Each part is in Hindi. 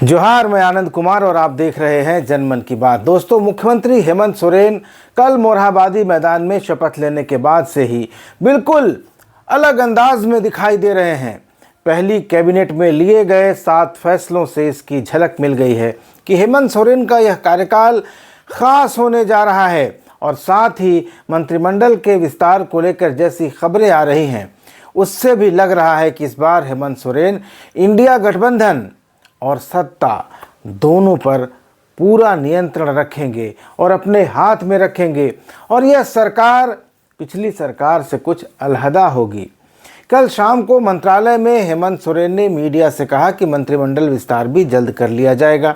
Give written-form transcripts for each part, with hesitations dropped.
जोहार, मैं आनंद कुमार और आप देख रहे हैं जनमन की बात। दोस्तों, मुख्यमंत्री हेमंत सोरेन कल मोरहाबादी मैदान में शपथ लेने के बाद से ही बिल्कुल अलग अंदाज में दिखाई दे रहे हैं। पहली कैबिनेट में लिए गए 7 फैसलों से इसकी झलक मिल गई है कि हेमंत सोरेन का यह कार्यकाल खास होने जा रहा है। और साथ ही मंत्रिमंडल के विस्तार को लेकर जैसी खबरें आ रही हैं, उससे भी लग रहा है कि इस बार हेमंत सोरेन इंडिया गठबंधन और सत्ता दोनों पर पूरा नियंत्रण रखेंगे और अपने हाथ में रखेंगे, और यह सरकार पिछली सरकार से कुछ अलहदा होगी। कल शाम को मंत्रालय में हेमंत सोरेन ने मीडिया से कहा कि मंत्रिमंडल विस्तार भी जल्द कर लिया जाएगा,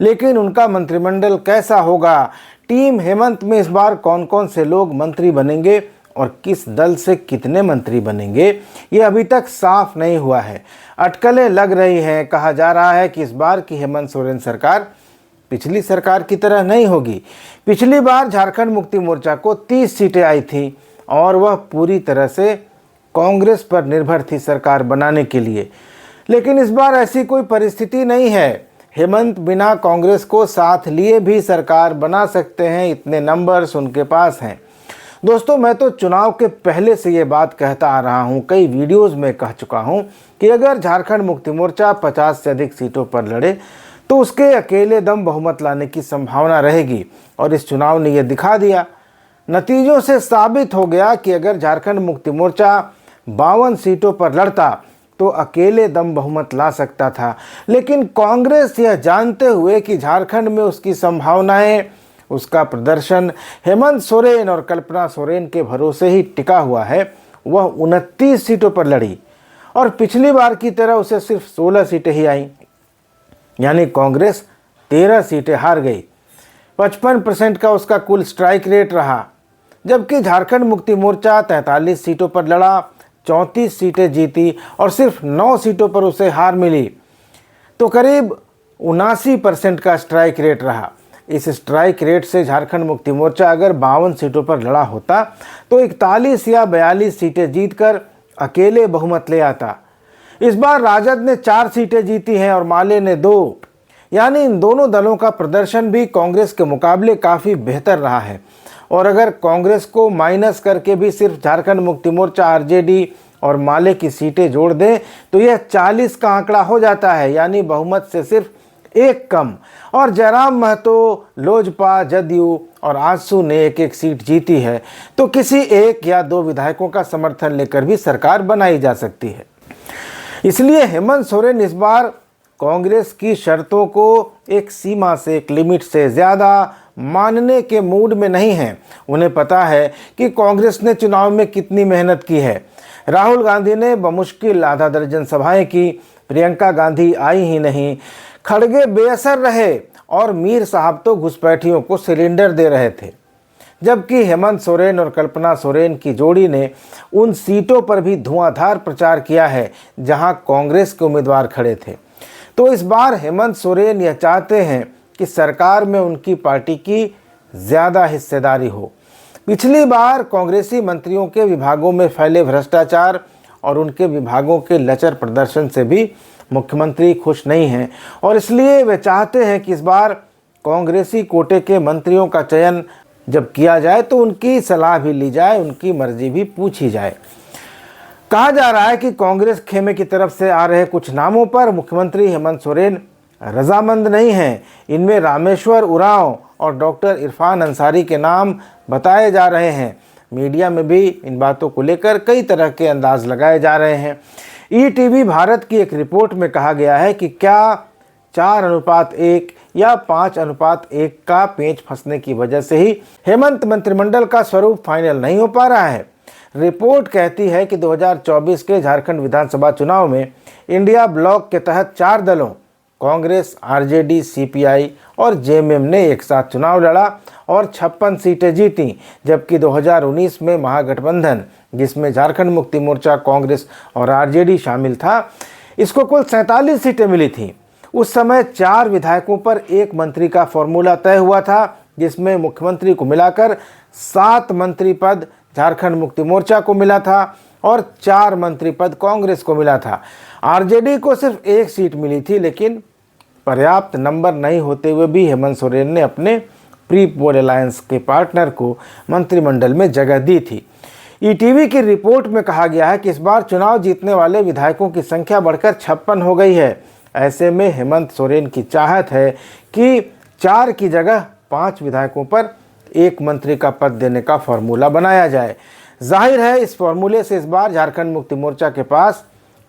लेकिन उनका मंत्रिमंडल कैसा होगा, टीम हेमंत में इस बार कौन कौन से लोग मंत्री बनेंगे और किस दल से कितने मंत्री बनेंगे, ये अभी तक साफ नहीं हुआ है। अटकलें लग रही हैं। कहा जा रहा है कि इस बार की हेमंत सोरेन सरकार पिछली सरकार की तरह नहीं होगी। पिछली बार झारखंड मुक्ति मोर्चा को 30 सीटें आई थी और वह पूरी तरह से कांग्रेस पर निर्भर थी सरकार बनाने के लिए, लेकिन इस बार ऐसी कोई परिस्थिति नहीं है। हेमंत बिना कांग्रेस को साथ लिए भी सरकार बना सकते हैं, इतने नंबर्स उनके पास हैं। दोस्तों, मैं तो चुनाव के पहले से ये बात कहता आ रहा हूँ, कई वीडियोस में कह चुका हूँ कि अगर झारखंड मुक्ति मोर्चा 50 से अधिक सीटों पर लड़े तो उसके अकेले दम बहुमत लाने की संभावना रहेगी, और इस चुनाव ने यह दिखा दिया। नतीजों से साबित हो गया कि अगर झारखंड मुक्ति मोर्चा 52 सीटों पर लड़ता तो अकेले दम बहुमत ला सकता था, लेकिन कांग्रेस यह जानते हुए कि झारखंड में उसकी संभावनाएं, उसका प्रदर्शन हेमंत सोरेन और कल्पना सोरेन के भरोसे ही टिका हुआ है, वह 29 सीटों पर लड़ी और पिछली बार की तरह उसे सिर्फ 16 सीटें ही आईं, यानी कांग्रेस 13 सीटें हार गई। 55% का उसका कुल स्ट्राइक रेट रहा, जबकि झारखंड मुक्ति मोर्चा 43 सीटों पर लड़ा, 34 सीटें जीती और सिर्फ 9 सीटों पर उसे हार मिली, तो करीब 79% का स्ट्राइक रेट रहा। इस स्ट्राइक रेट से झारखंड मुक्ति मोर्चा अगर 52 सीटों पर लड़ा होता तो 41 या 42 सीटें जीतकर अकेले बहुमत ले आता। इस बार राजद ने 4 सीटें जीती हैं और माले ने 2, यानी इन दोनों दलों का प्रदर्शन भी कांग्रेस के मुकाबले काफ़ी बेहतर रहा है। और अगर कांग्रेस को माइनस करके भी सिर्फ झारखंड मुक्ति मोर्चा, आरजेडी और माले की सीटें जोड़ दें तो यह 40 का आंकड़ा हो जाता है, यानी बहुमत से सिर्फ 1 कम। और जयराम महतो, लोजपा, जदयू और आजसू ने 1-1 सीट जीती है, तो किसी 1 या 2 विधायकों का समर्थन लेकर भी सरकार बनाई जा सकती है। इसलिए हेमंत सोरेन इस बार कांग्रेस की शर्तों को एक सीमा से, एक लिमिट से ज़्यादा मानने के मूड में नहीं हैं। उन्हें पता है कि कांग्रेस ने चुनाव में कितनी मेहनत की है। राहुल गांधी ने बमुश्किल आधा दर्जन सभाएं की, प्रियंका गांधी आई ही नहीं, खड़गे बेअसर रहे और मीर साहब तो घुसपैठियों को सिलेंडर दे रहे थे, जबकि हेमंत सोरेन और कल्पना सोरेन की जोड़ी ने उन सीटों पर भी धुआंधार प्रचार किया है जहां कांग्रेस के उम्मीदवार खड़े थे। तो इस बार हेमंत सोरेन यह चाहते हैं कि सरकार में उनकी पार्टी की ज़्यादा हिस्सेदारी हो। पिछली बार कांग्रेसी मंत्रियों के विभागों में फैले भ्रष्टाचार और उनके विभागों के लचर प्रदर्शन से भी मुख्यमंत्री खुश नहीं हैं, और इसलिए वे चाहते हैं कि इस बार कांग्रेसी कोटे के मंत्रियों का चयन जब किया जाए तो उनकी सलाह भी ली जाए, उनकी मर्जी भी पूछी जाए। कहा जा रहा है कि कांग्रेस खेमे की तरफ से आ रहे कुछ नामों पर मुख्यमंत्री हेमंत सोरेन रजामंद नहीं हैं। इनमें रामेश्वर उरांव और डॉक्टर इरफान अंसारी के नाम बताए जा रहे हैं। मीडिया में भी इन बातों को लेकर कई तरह के अंदाज लगाए जा रहे हैं। ईटीवी भारत की एक रिपोर्ट में कहा गया है कि क्या 4:1 या 5:1 का पेंच फंसने की वजह से ही हेमंत मंत्रिमंडल का स्वरूप फाइनल नहीं हो पा रहा है। रिपोर्ट कहती है कि 2024 के झारखंड विधानसभा चुनाव में इंडिया ब्लॉक के तहत 4 दलों कांग्रेस, आरजेडी, सीपीआई और जेएमएम ने एक साथ चुनाव लड़ा और 56 सीटें जीती, जबकि 2019 में महागठबंधन, जिसमें झारखंड मुक्ति मोर्चा, कांग्रेस और आरजेडी शामिल था, इसको कुल 47 सीटें मिली थी। उस समय 4 विधायकों पर 1 मंत्री का फॉर्मूला तय हुआ था, जिसमें मुख्यमंत्री को मिलाकर 7 मंत्री पद झारखंड मुक्ति मोर्चा को मिला था और 4 मंत्री पद कांग्रेस को मिला था। आरजेडी को सिर्फ 1 सीट मिली थी, लेकिन पर्याप्त नंबर नहीं होते हुए भी हेमंत सोरेन ने अपने प्री पोल अलायंस के पार्टनर को मंत्रिमंडल में जगह दी थी। ईटीवी की रिपोर्ट में कहा गया है कि इस बार चुनाव जीतने वाले विधायकों की संख्या बढ़कर 56 हो गई है। ऐसे में हेमंत सोरेन की चाहत है कि 4 की जगह 5 विधायकों पर 1 मंत्री का पद देने का फॉर्मूला बनाया जाए। जाहिर है इस फॉर्मूले से इस बार झारखंड मुक्ति मोर्चा के पास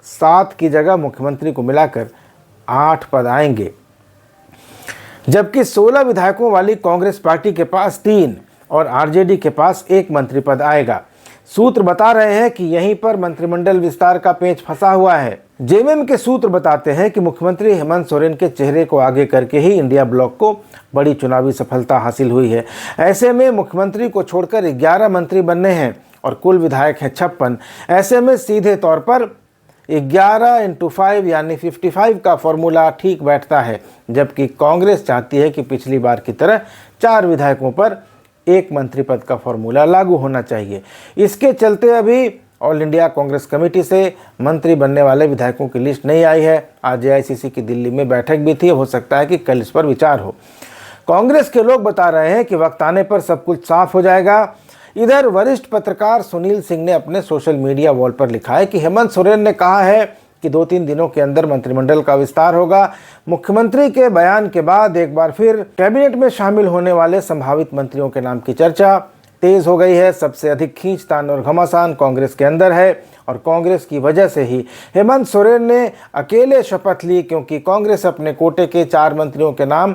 7 की जगह मुख्यमंत्री को मिलाकर 8 पद आएंगे, जबकि 16 विधायकों वाली कांग्रेस पार्टी के पास 3 और आरजेडी के पास 1 मंत्री पद आएगा। सूत्र बता रहे हैं कि यहीं पर मंत्रिमंडल विस्तार का पेंच फंसा हुआ है। जेएमएम के सूत्र बताते हैं कि मुख्यमंत्री हेमंत सोरेन के चेहरे को आगे करके ही इंडिया ब्लॉक को बड़ी चुनावी सफलता हासिल हुई है। ऐसे में मुख्यमंत्री को छोड़कर 11 मंत्री बनने हैं और कुल विधायक हैं 56। ऐसे में सीधे तौर पर 11 × 5 यानी 55 का फॉर्मूला ठीक बैठता है, जबकि कांग्रेस चाहती है कि पिछली बार की तरह 4 विधायकों पर 1 मंत्री पद का फॉर्मूला लागू होना चाहिए। इसके चलते अभी ऑल इंडिया कांग्रेस कमेटी से मंत्री बनने वाले विधायकों की लिस्ट नहीं आई है। आज एआईसीसी की दिल्ली में बैठक भी थी, हो सकता है कि कल इस पर विचार हो। कांग्रेस के लोग बता रहे हैं कि वक्त आने पर सब कुछ साफ हो जाएगा। इधर वरिष्ठ पत्रकार सुनील सिंह ने अपने सोशल मीडिया वॉल पर लिखा है कि हेमंत सोरेन ने कहा है कि 2-3 दिनों के अंदर मंत्रिमंडल का विस्तार होगा। मुख्यमंत्री के बयान के बाद एक बार फिर कैबिनेट में शामिल होने वाले संभावित मंत्रियों के नाम की चर्चा तेज हो गई है। सबसे अधिक खींचतान और घमासान कांग्रेस के अंदर है और कांग्रेस की वजह से ही हेमंत सोरेन ने अकेले शपथ ली, क्योंकि कांग्रेस अपने कोटे के 4 मंत्रियों के नाम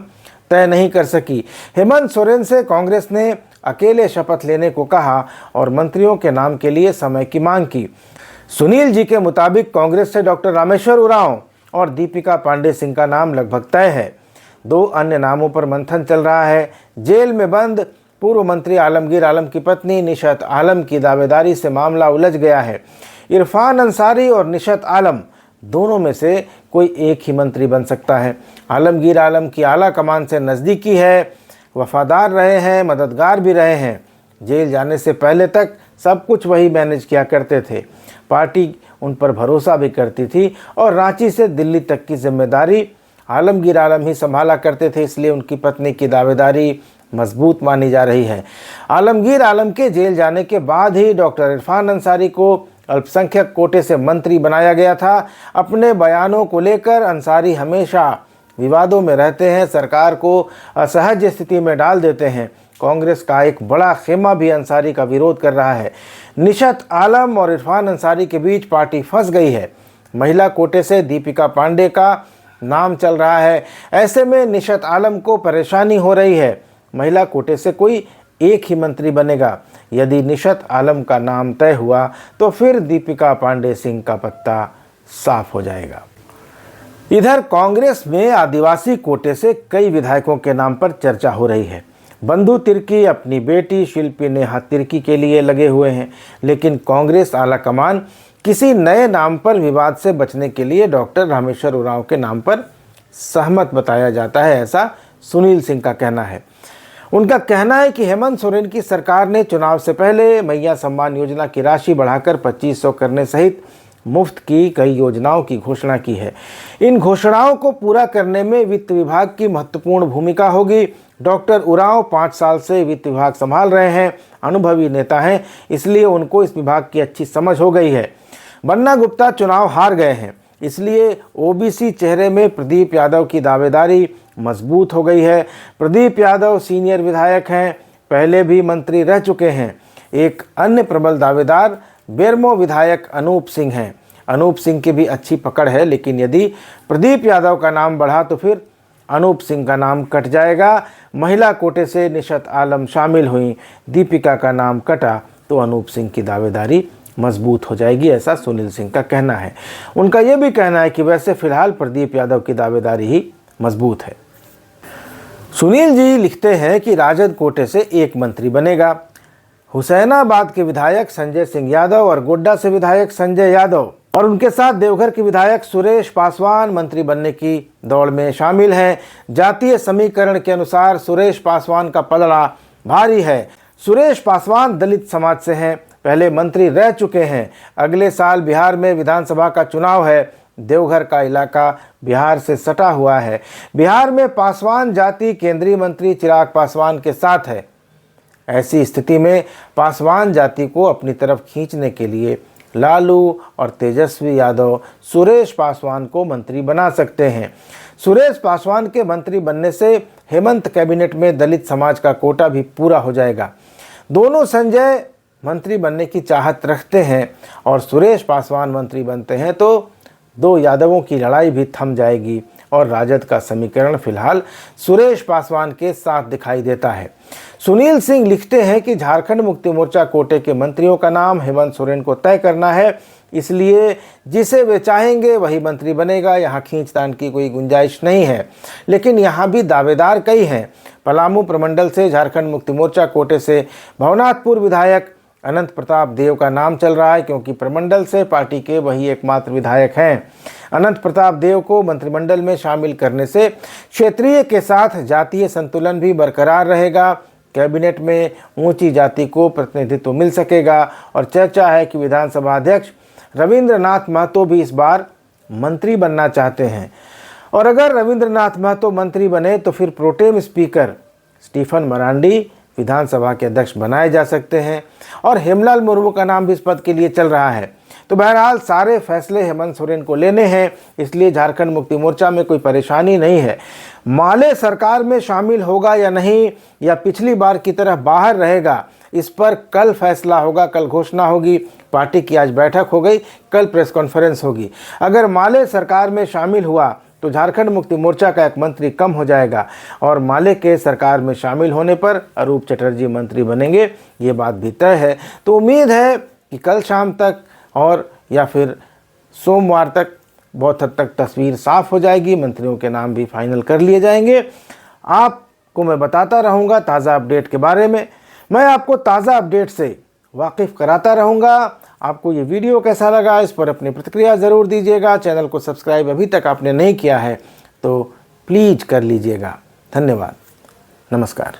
तय नहीं कर सकी। हेमंत सोरेन से कांग्रेस ने अकेले शपथ लेने को कहा और मंत्रियों के नाम के लिए समय की मांग की। सुनील जी के मुताबिक कांग्रेस से डॉक्टर रामेश्वर उरांव और दीपिका पांडे सिंह का नाम लगभग तय है। 2 अन्य नामों पर मंथन चल रहा है। जेल में बंद पूर्व मंत्री आलमगीर आलम की पत्नी निशत आलम की दावेदारी से मामला उलझ गया है। इरफान अंसारी और निशत आलम दोनों में से कोई एक ही मंत्री बन सकता है। आलमगीर आलम की आला कमान से नज़दीकी है, वफादार रहे हैं, मददगार भी रहे हैं। जेल जाने से पहले तक सब कुछ वही मैनेज किया करते थे। पार्टी उन पर भरोसा भी करती थी और रांची से दिल्ली तक की जिम्मेदारी आलमगीर आलम ही संभाला करते थे, इसलिए उनकी पत्नी की दावेदारी मजबूत मानी जा रही है। आलमगीर आलम के जेल जाने के बाद ही डॉक्टर इरफान अंसारी को अल्पसंख्यक कोटे से मंत्री बनाया गया था। अपने बयानों को लेकर अंसारी हमेशा विवादों में रहते हैं, सरकार को असहज स्थिति में डाल देते हैं। कांग्रेस का एक बड़ा खेमा भी अंसारी का विरोध कर रहा है। निशत आलम और इरफान अंसारी के बीच पार्टी फंस गई है। महिला कोटे से दीपिका पांडे का नाम चल रहा है। ऐसे में निशत आलम को परेशानी हो रही है। महिला कोटे से कोई एक ही मंत्री बनेगा। यदि निशत आलम का नाम तय हुआ तो फिर दीपिका पांडे सिंह का पत्ता साफ हो जाएगा। इधर कांग्रेस में आदिवासी कोटे से कई विधायकों के नाम पर चर्चा हो रही है। बंधु तिर्की अपनी बेटी शिल्पी नेहा तिर्की के लिए लगे हुए हैं, लेकिन कांग्रेस आला कमान किसी नए नाम पर विवाद से बचने के लिए डॉक्टर रामेश्वर उरांव के नाम पर सहमत बताया जाता है, ऐसा सुनील सिंह का कहना है। उनका कहना है कि हेमंत सोरेन की सरकार ने चुनाव से पहले मैया सम्मान योजना की राशि बढ़ाकर 2500 करने सहित मुफ्त की कई योजनाओं की घोषणा की है। इन घोषणाओं को पूरा करने में वित्त विभाग की महत्वपूर्ण भूमिका होगी। डॉक्टर उरांव 5 साल से वित्त विभाग संभाल रहे हैं, अनुभवी नेता हैं, इसलिए उनको इस विभाग की अच्छी समझ हो गई है। बन्ना गुप्ता चुनाव हार गए हैं, इसलिए ओबीसी चेहरे में प्रदीप यादव की दावेदारी मजबूत हो गई है। प्रदीप यादव सीनियर विधायक हैं, पहले भी मंत्री रह चुके हैं। एक अन्य प्रबल दावेदार बेरमो विधायक अनूप सिंह हैं। अनूप सिंह की भी अच्छी पकड़ है, लेकिन यदि प्रदीप यादव का नाम बढ़ा तो फिर अनूप सिंह का नाम कट जाएगा। महिला कोटे से निशत आलम शामिल हुई, दीपिका का नाम कटा तो अनूप सिंह की दावेदारी मजबूत हो जाएगी, ऐसा सुनील सिंह का कहना है। उनका यह भी कहना है कि वैसे फिलहाल प्रदीप यादव की दावेदारी ही मजबूत है। सुनील जी लिखते हैं कि राजद कोटे से एक मंत्री बनेगा। हुसैनाबाद के विधायक संजय सिंह यादव और गोड्डा से विधायक संजय यादव और उनके साथ देवघर के विधायक सुरेश पासवान मंत्री बनने की दौड़ में शामिल हैं। जातीय समीकरण के अनुसार सुरेश पासवान का पलड़ा भारी है। सुरेश पासवान दलित समाज से हैं, पहले मंत्री रह चुके हैं। अगले साल बिहार में विधानसभा का चुनाव है। देवघर का इलाका बिहार से सटा हुआ है। बिहार में पासवान जाति केंद्रीय मंत्री चिराग पासवान के साथ है। ऐसी स्थिति में पासवान जाति को अपनी तरफ खींचने के लिए लालू और तेजस्वी यादव सुरेश पासवान को मंत्री बना सकते हैं। सुरेश पासवान के मंत्री बनने से हेमंत कैबिनेट में दलित समाज का कोटा भी पूरा हो जाएगा। दोनों संजय मंत्री बनने की चाहत रखते हैं और सुरेश पासवान मंत्री बनते हैं तो दो यादवों की लड़ाई भी थम जाएगी और राजद का समीकरण फिलहाल सुरेश पासवान के साथ दिखाई देता है। सुनील सिंह लिखते हैं कि झारखंड मुक्ति मोर्चा कोटे के मंत्रियों का नाम हेमंत सोरेन को तय करना है, इसलिए जिसे वे चाहेंगे वही मंत्री बनेगा। यहाँ खींचतान की कोई गुंजाइश नहीं है। लेकिन यहाँ भी दावेदार कई हैं। पलामू प्रमंडल से झारखंड मुक्ति मोर्चा कोटे से भवनाथपुर विधायक अनंत प्रताप देव का नाम चल रहा है, क्योंकि प्रमंडल से पार्टी के वही एकमात्र विधायक हैं। अनंत प्रताप देव को मंत्रिमंडल में शामिल करने से क्षेत्रीय के साथ जातीय संतुलन भी बरकरार रहेगा। कैबिनेट में ऊंची जाति को प्रतिनिधित्व मिल सकेगा और चर्चा है कि विधानसभा अध्यक्ष रविंद्रनाथ महतो भी इस बार मंत्री बनना चाहते हैं। और अगर रविंद्रनाथ महतो मंत्री बने तो फिर प्रोटेम स्पीकर स्टीफन मरांडी विधानसभा के अध्यक्ष बनाए जा सकते हैं और हेमलाल मुर्मू का नाम भी इस पद के लिए चल रहा है। तो बहरहाल सारे फैसले हेमंत सोरेन को लेने हैं, इसलिए झारखंड मुक्ति मोर्चा में कोई परेशानी नहीं है। माले सरकार में शामिल होगा या नहीं, या पिछली बार की तरह बाहर रहेगा, इस पर कल फैसला होगा, कल घोषणा होगी। पार्टी की आज बैठक हो गई, कल प्रेस कॉन्फ्रेंस होगी। अगर माले सरकार में शामिल हुआ तो झारखंड मुक्ति मोर्चा का एक मंत्री कम हो जाएगा और माले के सरकार में शामिल होने पर अरूप चटर्जी मंत्री बनेंगे, ये बात भी तय है। तो उम्मीद है कि कल शाम तक और या फिर सोमवार तक बहुत हद तक तस्वीर साफ हो जाएगी, मंत्रियों के नाम भी फाइनल कर लिए जाएंगे। आपको मैं बताता रहूँगा ताज़ा अपडेट के बारे में। मैं आपको ताज़ा अपडेट से वाकिफ़ कराता रहूँगा। आपको ये वीडियो कैसा लगा, इस पर अपनी प्रतिक्रिया ज़रूर दीजिएगा। चैनल को सब्सक्राइब अभी तक आपने नहीं किया है तो प्लीज़ कर लीजिएगा। धन्यवाद, नमस्कार।